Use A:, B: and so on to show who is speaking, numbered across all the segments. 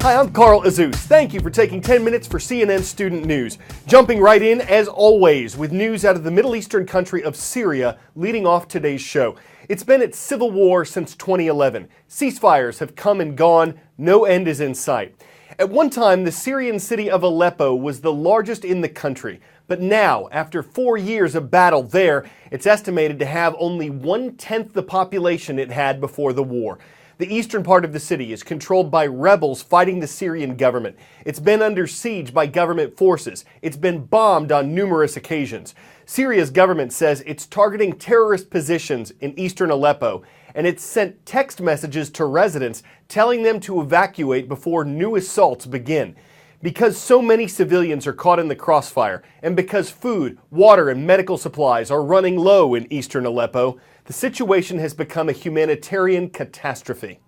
A: Hi, I'm Carl Azus. Thank you for taking 10 minutes for CNN Student News. Jumping right in, as always, with news out of the Middle Eastern country of Syria, leading off today's show. It's been at civil war since 2011. Ceasefires have come and gone. No end is in sight. At one time, the Syrian city of Aleppo was the largest in the country. But now, after 4 years of battle there, it's estimated to have only 1/10 the population it had before the war. The eastern part of the city is controlled by rebels fighting the Syrian government. It's been under siege by government forces. It's been bombed on numerous occasions. Syria's government says it's targeting terrorist positions in eastern Aleppo, and it's sent text messages to residents telling them to evacuate before new assaults begin. Because so many civilians are caught in the crossfire, and because food, water, and medical supplies are running low in eastern Aleppo, the situation has become a humanitarian catastrophe.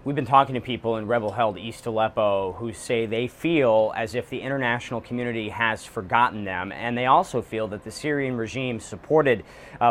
B: We've been talking to people in rebel-held East Aleppo who say they feel as if the international community has forgotten them, and they also feel that the Syrian regime, supported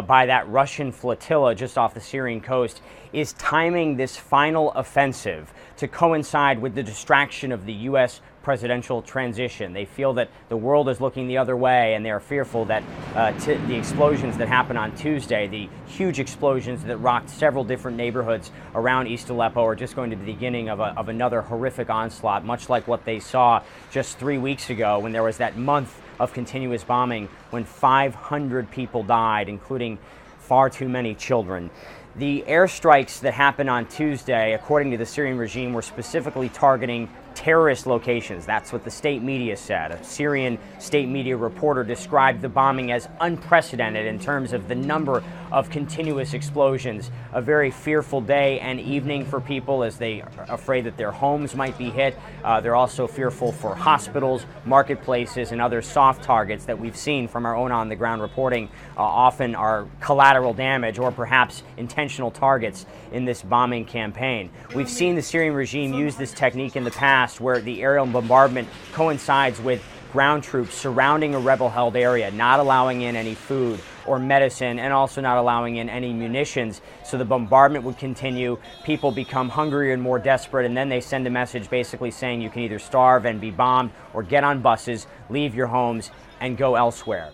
B: by that Russian flotilla just off the Syrian coast, is timing this final offensive to coincide with the distraction of the U.S. presidential transition. They feel that the world is looking the other way, and they are fearful that the explosions that happened on Tuesday, the huge explosions that rocked several different neighborhoods around East Aleppo, are just going to be the beginning of another horrific onslaught, much like what they saw just 3 weeks ago when there was that month of continuous bombing when 500 people died, including far too many children. The airstrikes that happened on Tuesday, according to the Syrian regime, were specifically targeting terrorist locations. That's what the state media said. A Syrian state media reporter described the bombing as unprecedented in terms of the number of continuous explosions. A very fearful day and evening for people as they are afraid that their homes might be hit. They're also fearful for hospitals, marketplaces, and other soft targets that we've seen from our own on-the-ground reporting often are collateral damage or perhaps intentional targets in this bombing campaign. We've seen the Syrian regime use this technique in the past, where the aerial bombardment coincides with ground troops surrounding a rebel-held area, not allowing in any food or medicine, and also not allowing in any munitions. So the bombardment would continue, people become hungrier and more desperate, and then they send a message basically saying you can either starve and be bombed or get on buses, leave your homes, and go elsewhere.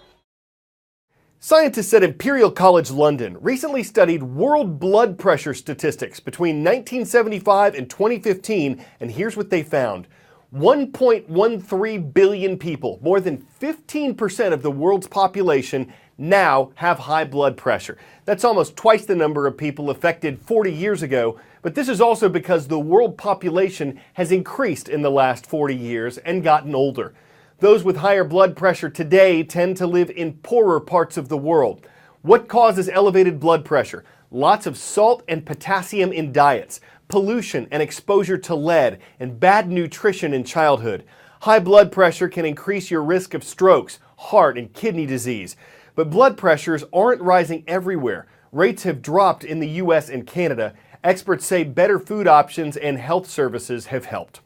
A: Scientists at Imperial College London recently studied world blood pressure statistics between 1975 and 2015, and here's what they found. 1.13 billion people, more than 15% of the world's population, now have high blood pressure. That's almost twice the number of people affected 40 years ago, but this is also because the world population has increased in the last 40 years and gotten older. Those with higher blood pressure today tend to live in poorer parts of the world. What causes elevated blood pressure? Lots of salt and potassium in diets, pollution and exposure to lead, and bad nutrition in childhood. High blood pressure can increase your risk of strokes, heart, and kidney disease. But blood pressures aren't rising everywhere. Rates have dropped in the U.S. and Canada. Experts say better food options and health services have helped.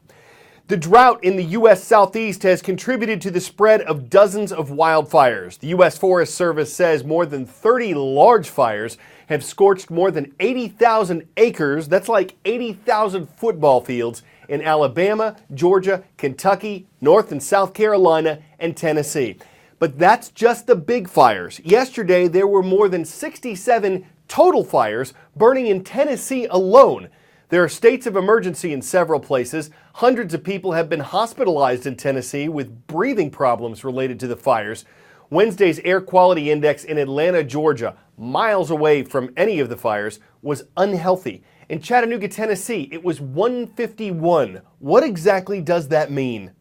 A: The drought in the U.S. Southeast has contributed to the spread of dozens of wildfires. The U.S. Forest Service says more than 30 large fires have scorched more than 80,000 acres, that's like 80,000 football fields, in Alabama, Georgia, Kentucky, North and South Carolina, and Tennessee. But that's just the big fires. Yesterday, there were more than 67 total fires burning in Tennessee alone. There are states of emergency in several places. Hundreds of people have been hospitalized in Tennessee with breathing problems related to the fires. Wednesday's air quality index in Atlanta, Georgia, miles away from any of the fires, was unhealthy. In Chattanooga, Tennessee, it was 151. What exactly does that mean?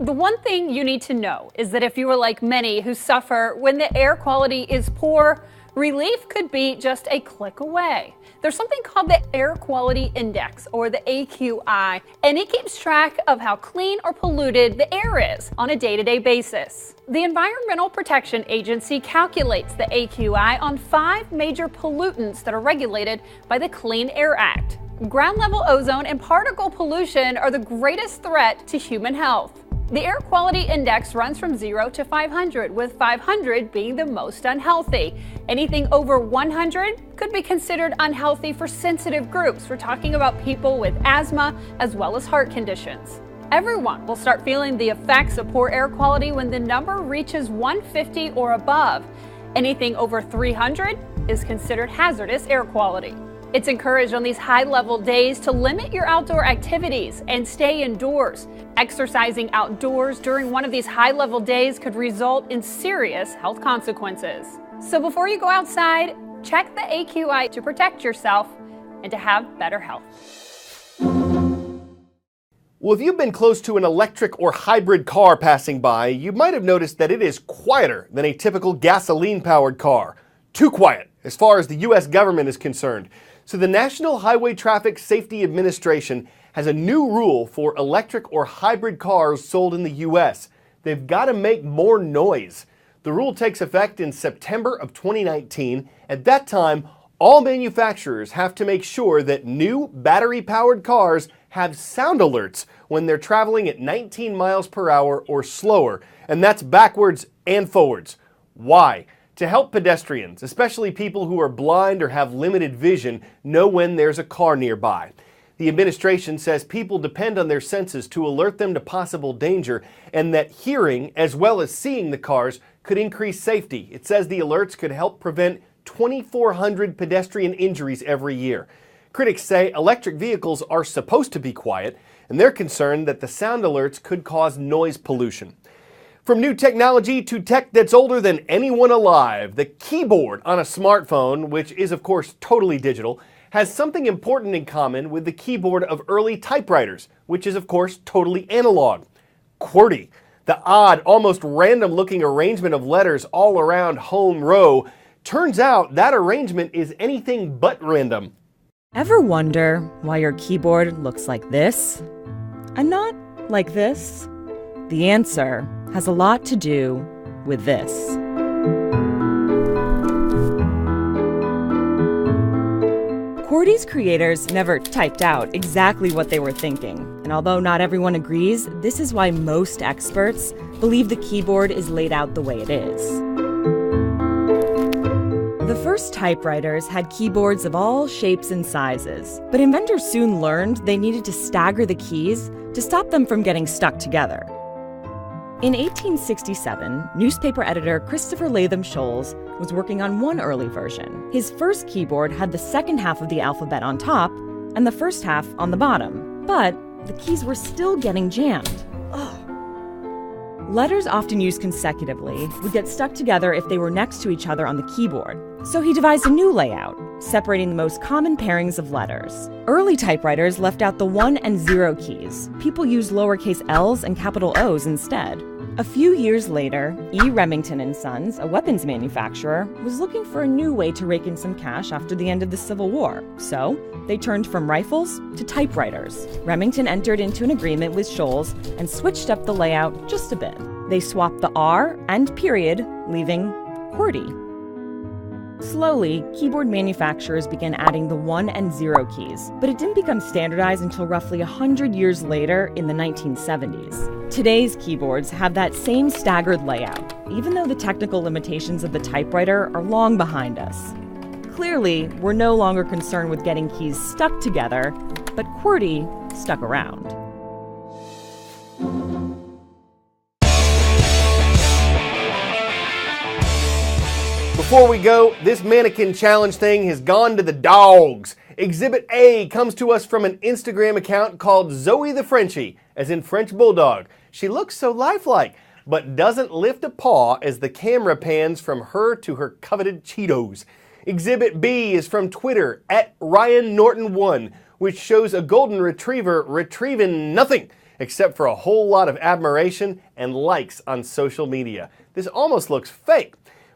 C: The one thing you need to know is that if you are like many who suffer when the air quality is poor, relief could be just a click away. There's something called the Air Quality Index, or the AQI, and it keeps track of how clean or polluted the air is on a day-to-day basis. The Environmental Protection Agency calculates the AQI on 5 major pollutants that are regulated by the Clean Air Act. Ground level ozone and particle pollution are the greatest threat to human health. The air quality index runs from 0 to 500, with 500 being the most unhealthy. Anything over 100 could be considered unhealthy for sensitive groups. We're talking about people with asthma as well as heart conditions. Everyone will start feeling the effects of poor air quality when the number reaches 150 or above. Anything over 300 is considered hazardous air quality. It's encouraged on these high-level days to limit your outdoor activities and stay indoors. Exercising outdoors during one of these high-level days could result in serious health consequences. So before you go outside, check the AQI to protect yourself and to have better health.
A: Well, if you've been close to an electric or hybrid car passing by, you might have noticed that it is quieter than a typical gasoline-powered car. Too quiet, as far as the U.S. government is concerned. So the National Highway Traffic Safety Administration has a new rule for electric or hybrid cars sold in the U.S. They've got to make more noise. The rule takes effect in September of 2019. At that time, all manufacturers have to make sure that new battery-powered cars have sound alerts when they're traveling at 19 miles per hour or slower, and that's backwards and forwards. Why? To help pedestrians, especially people who are blind or have limited vision, know when there's a car nearby. The administration says people depend on their senses to alert them to possible danger, and that hearing as well as seeing the cars could increase safety. It says the alerts could help prevent 2,400 pedestrian injuries every year. Critics say electric vehicles are supposed to be quiet, and they're concerned that the sound alerts could cause noise pollution. From new technology to tech that's older than anyone alive, the keyboard on a smartphone, which is of course totally digital, has something important in common with the keyboard of early typewriters, which is of course totally analog. QWERTY, the odd, almost random-looking arrangement of letters all around home row. Turns out that arrangement is anything but random.
D: Ever wonder why your keyboard looks like this and not like this? The answer has a lot to do with this. QWERTY's creators never typed out exactly what they were thinking, and although not everyone agrees, this is why most experts believe the keyboard is laid out the way it is. The first typewriters had keyboards of all shapes and sizes, but inventors soon learned they needed to stagger the keys to stop them from getting stuck together. In 1867, newspaper editor Christopher Latham Sholes was working on one early version. His first keyboard had the second half of the alphabet on top and the first half on the bottom, but the keys were still getting jammed. Letters often used consecutively would get stuck together if they were next to each other on the keyboard. So he devised a new layout, separating the most common pairings of letters. Early typewriters left out the 1 and 0 keys. People used lowercase l's and capital O's instead. A few years later, E. Remington and Sons, a weapons manufacturer, was looking for a new way to rake in some cash after the end of the Civil War. So they turned from rifles to typewriters. Remington entered into an agreement with Sholes and switched up the layout just a bit. They swapped the R and period, leaving QWERTY. Slowly, keyboard manufacturers began adding the 1 and 0 keys, but it didn't become standardized until roughly 100 years later in the 1970s. Today's keyboards have that same staggered layout, even though the technical limitations of the typewriter are long behind us. Clearly, we're no longer concerned with getting keys stuck together, but QWERTY stuck around.
A: Before we go, this mannequin challenge thing has gone to the dogs. Exhibit A comes to us from an Instagram account called Zoe the Frenchie, as in French Bulldog. She looks so lifelike, but doesn't lift a paw as the camera pans from her to her coveted Cheetos. Exhibit B is from Twitter, @RyanNorton1, which shows a golden retriever retrieving nothing except for a whole lot of admiration and likes on social media. This almost looks fake.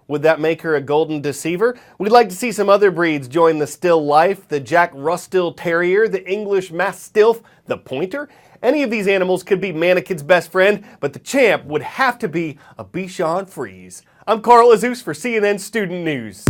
A: Would that make her a golden deceiver? We'd like to see some other breeds join the still life, the Jack Russell Terrier, the English Mastiff, the Pointer. Any of these animals could be Mannequin's best friend, but the champ would have to be a Bichon Frise. I'm Carl Azus for CNN Student News.